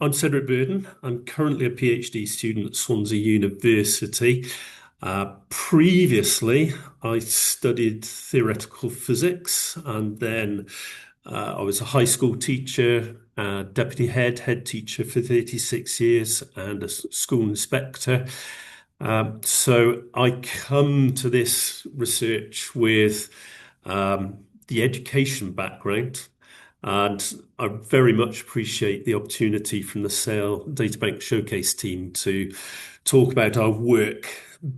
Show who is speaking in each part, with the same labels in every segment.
Speaker 1: I'm Cedric Burden. I'm currently a PhD student at Swansea University. Previously, I studied theoretical physics, and then I was a high school teacher, deputy head teacher for 36 years, and a school inspector. So I come to this research with the education background. And I very much appreciate the opportunity from the Sale Databank Showcase team to talk about our work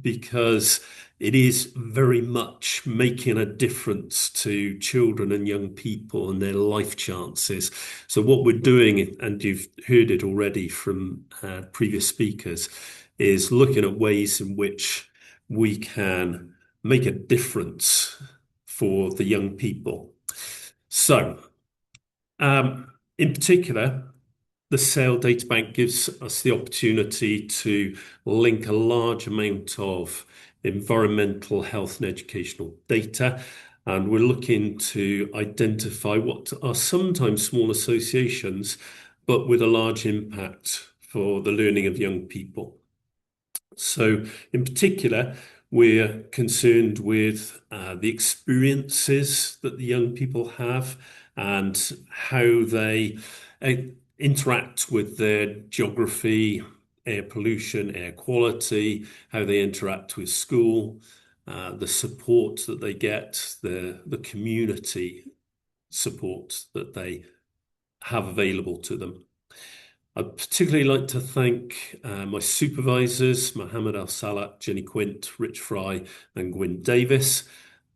Speaker 1: because it is very much making a difference to children and young people and their life chances. So what we're doing, and you've heard it already from previous speakers, is looking at ways in which we can make a difference for the young people. So, in particular, the Sale Databank gives us the opportunity to link a large amount of environmental, health, and educational data. And we're looking to identify what are sometimes small associations, but with a large impact for the learning of young people. So, in particular, we're concerned with the experiences that the young people have and how they uh, interact with their geography, air pollution, air quality, how they interact with school, the support that they get, the community support that they have available to them. I'd particularly like to thank my supervisors, Mohammed Al-Salat, Jenny Quint, Rich Fry, and Gwyn Davis,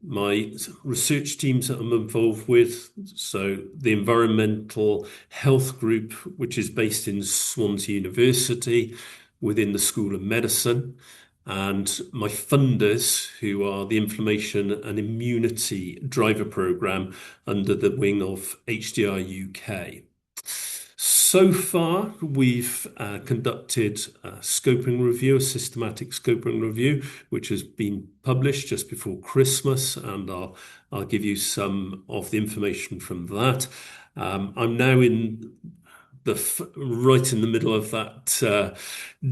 Speaker 1: my research teams that I'm involved with. So the Environmental Health Group, which is based in Swansea University within the School of Medicine, and my funders, who are the Inflammation and Immunity Driver Programme under the wing of HDR UK. So far, we've conducted a scoping review, a systematic scoping review, which has been published just before Christmas, and I'll give you some of the information from that. I'm now in right in the middle of that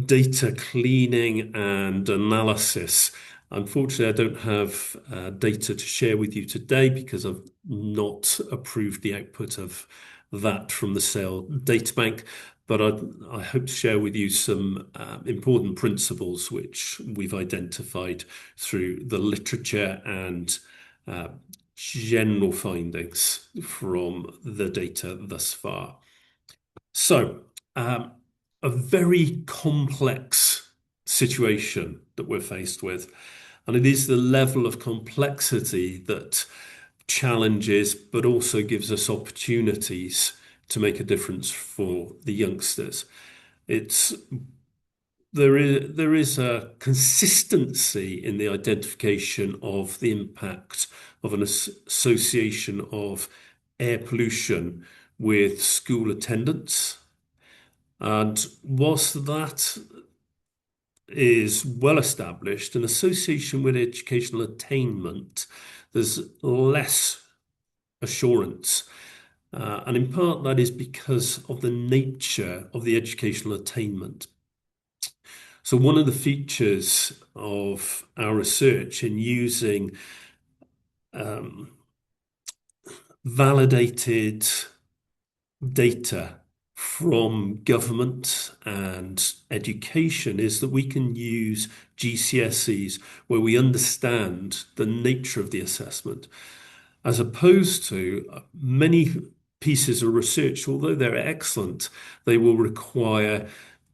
Speaker 1: data cleaning and analysis. Unfortunately, I don't have data to share with you today because I've not approved the output of that from the Sale Databank, but I hope to share with you some important principles which we've identified through the literature and general findings from the data thus far. So, a very complex situation that we're faced with, and it is the level of complexity that challenges, but also gives us opportunities to make a difference for the youngsters. There is a consistency in the identification of the impact of an association of air pollution with school attendance. And whilst that is well established, an association with educational attainment, there's less assurance. And in part, that is because of the nature of the educational attainment. So, one of the features of our research in using validated data from government and education is that we can use GCSEs where we understand the nature of the assessment, as opposed to many pieces of research, although they're excellent, they will require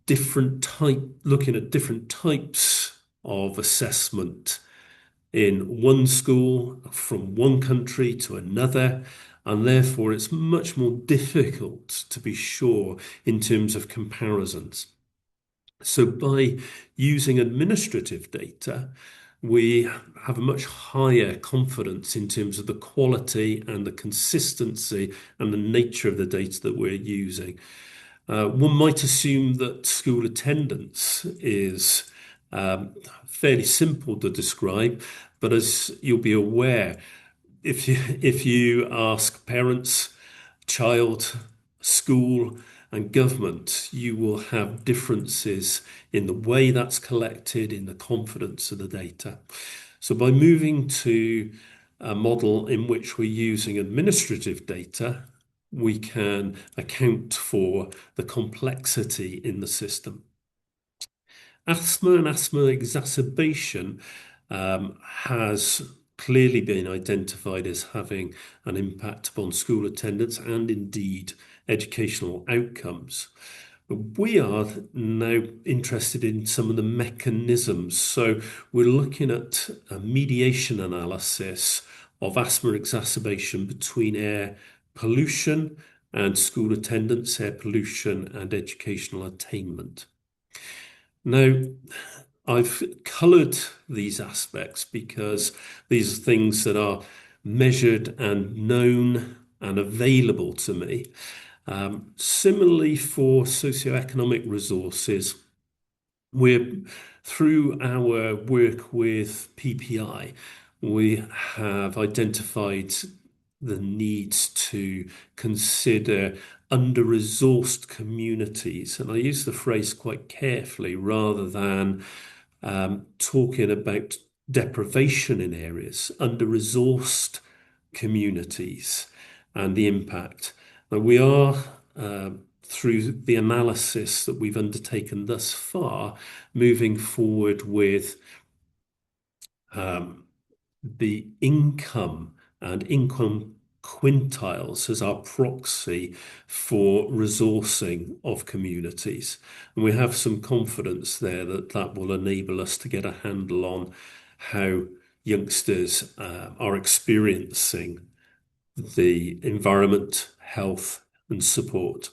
Speaker 1: looking at different types of assessment in one school from one country to another, and therefore it's much more difficult to be sure in terms of comparisons. So by using administrative data, we have a much higher confidence in terms of the quality and the consistency and the nature of the data that we're using. One might assume that school attendance is fairly simple to describe, but as you'll be aware, if you ask parents, child, school, and government, you will have differences in the way that's collected, in the confidence of the data. So by moving to a model in which we're using administrative data, we can account for the complexity in the system. Asthma and asthma exacerbation has clearly been identified as having an impact upon school attendance and indeed educational outcomes. We are now interested in some of the mechanisms. So we're looking at a mediation analysis of asthma exacerbation between air pollution and school attendance, air pollution and educational attainment. Now, I've coloured these aspects because these are things that are measured and known and available to me. Similarly, for socioeconomic resources, we're through our work with PPI, we have identified the needs to consider under-resourced communities. And I use the phrase quite carefully rather than talking about deprivation in areas, under-resourced communities and the impact. Now, we are, through the analysis that we've undertaken thus far, moving forward with the income and income quintiles as our proxy for resourcing of communities. And we have some confidence there that that will enable us to get a handle on how youngsters are experiencing the environment, health, and support.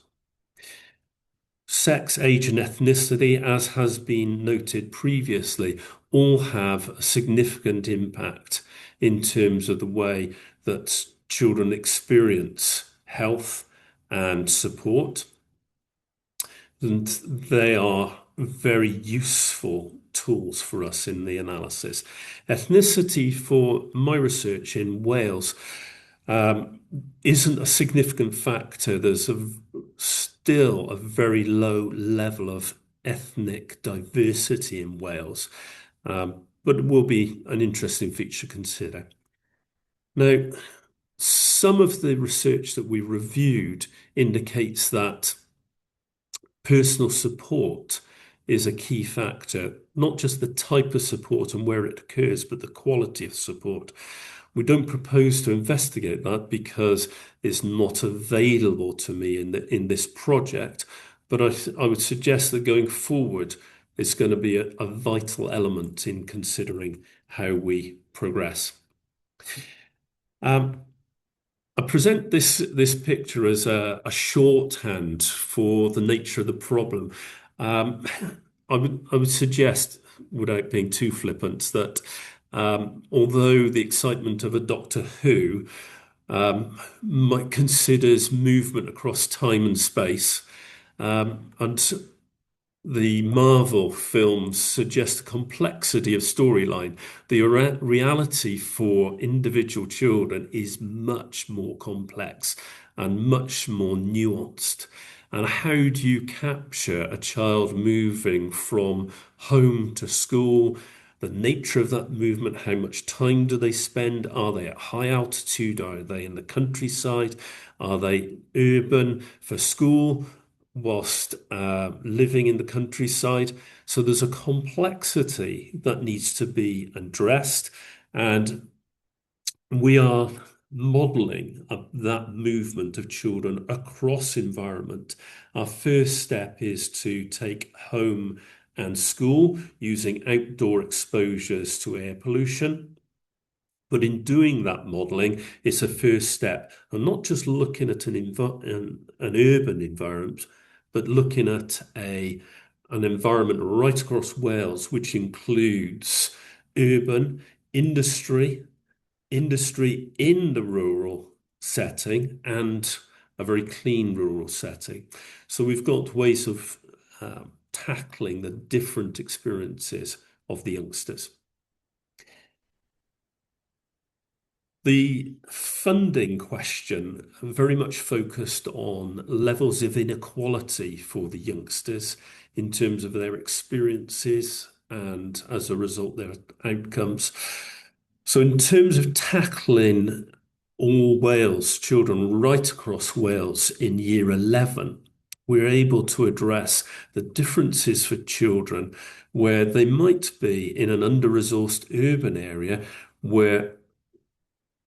Speaker 1: Sex, age, and ethnicity, as has been noted previously, all have a significant impact in terms of the way that children experience health and support. And they are very useful tools for us in the analysis. Ethnicity, for my research in Wales, isn't a significant factor. There's still a very low level of ethnic diversity in Wales, but it will be an interesting feature to consider. Now, some of the research that we reviewed indicates that personal support is a key factor, not just the type of support and where it occurs, but the quality of support. We don't propose to investigate that because it's not available to me in this project, but I would suggest that going forward, it's going to be a vital element in considering how we progress. I present this picture as a shorthand for the nature of the problem. I would suggest, without being too flippant, that although the excitement of a Doctor Who might considers movement across time and space, and the Marvel films suggest a complexity of storyline. The reality for individual children is much more complex and much more nuanced. And how do you capture a child moving from home to school? The nature of that movement, how much time do they spend? Are they at high altitude? Are they in the countryside? Are they urban for school whilst living in the countryside? So there's a complexity that needs to be addressed, and we are modeling that movement of children across environment. Our first step is to take home and school using outdoor exposures to air pollution. But in doing that modelling, it's a first step. And not just looking at an urban environment, but looking at an environment right across Wales, which includes urban, industry in the rural setting, and a very clean rural setting. So we've got ways of tackling the different experiences of the youngsters. The funding question very much focused on levels of inequality for the youngsters in terms of their experiences and as a result, their outcomes. So, in terms of tackling all Wales children right across Wales in year 11, we're able to address the differences for children where they might be in an under-resourced urban area where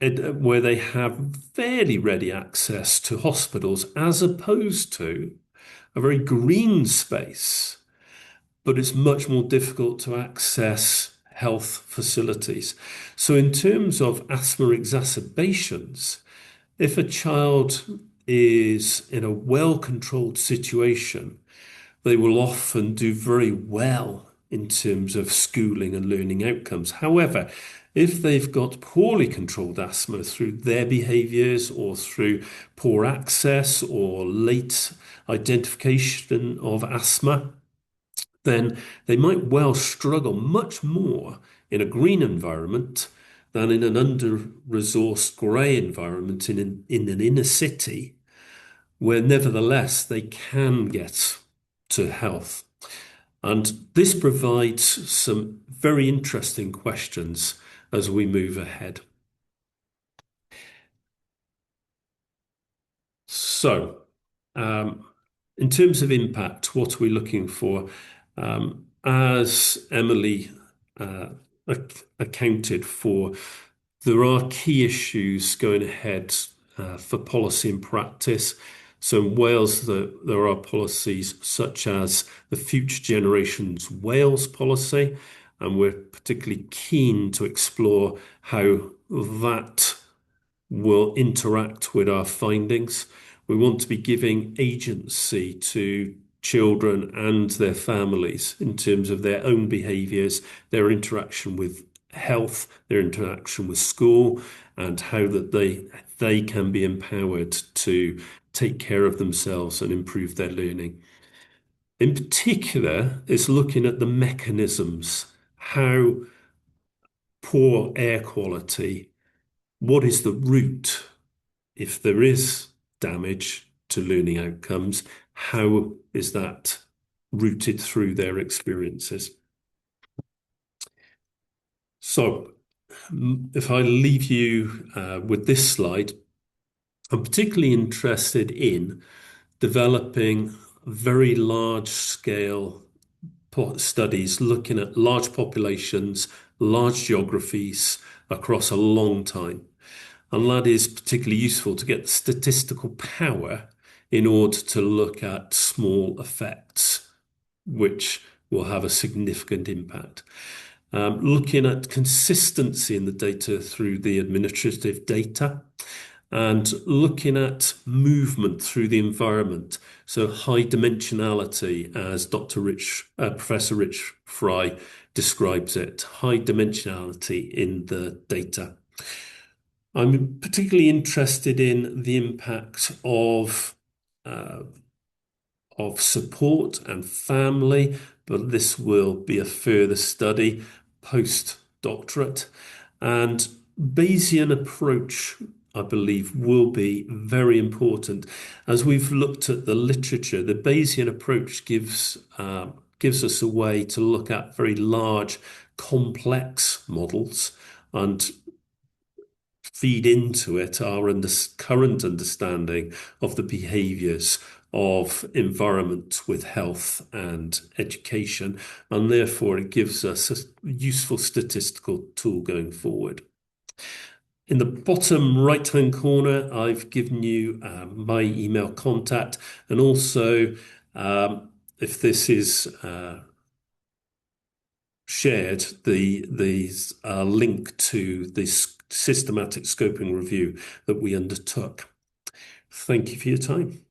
Speaker 1: they have fairly ready access to hospitals as opposed to a very green space, but it's much more difficult to access health facilities. So, in terms of asthma exacerbations, if a child is in a well-controlled situation, they will often do very well in terms of schooling and learning outcomes. However, if they've got poorly controlled asthma through their behaviours or through poor access or late identification of asthma, then they might well struggle much more in a green environment than in an under-resourced grey environment in an inner city, where nevertheless they can get to health. And this provides some very interesting questions as we move ahead. So, in terms of impact, what are we looking for? As Emily accounted for, there are key issues going ahead for policy and practice. So in Wales, there are policies such as the Future Generations Wales policy, and we're particularly keen to explore how that will interact with our findings. We want to be giving agency to children and their families in terms of their own behaviours, their interaction with health, their interaction with school, and how that they can be empowered to take care of themselves and improve their learning. In particular, it's looking at the mechanisms, how poor air quality, what is the root if there is damage to learning outcomes, how is that routed through their experiences? So, if I leave you with this slide, I'm particularly interested in developing very large scale studies looking at large populations, large geographies across a long time. And that is particularly useful to get statistical power in order to look at small effects, which will have a significant impact. Looking at consistency in the data through the administrative data and looking at movement through the environment. So high dimensionality, as Professor Rich Fry describes it, high dimensionality in the data. I'm particularly interested in the impact of support and family, but this will be a further study post-doctorate. And Bayesian approach, I believe, will be very important. As we've looked at the literature, the Bayesian approach gives us a way to look at very large, complex models and feed into it our current understanding of the behaviours of environment with health and education, and therefore it gives us a useful statistical tool going forward. In the bottom right-hand corner, I've given you my email contact, and also if this is shared, the link to this systematic scoping review that we undertook. Thank you for your time.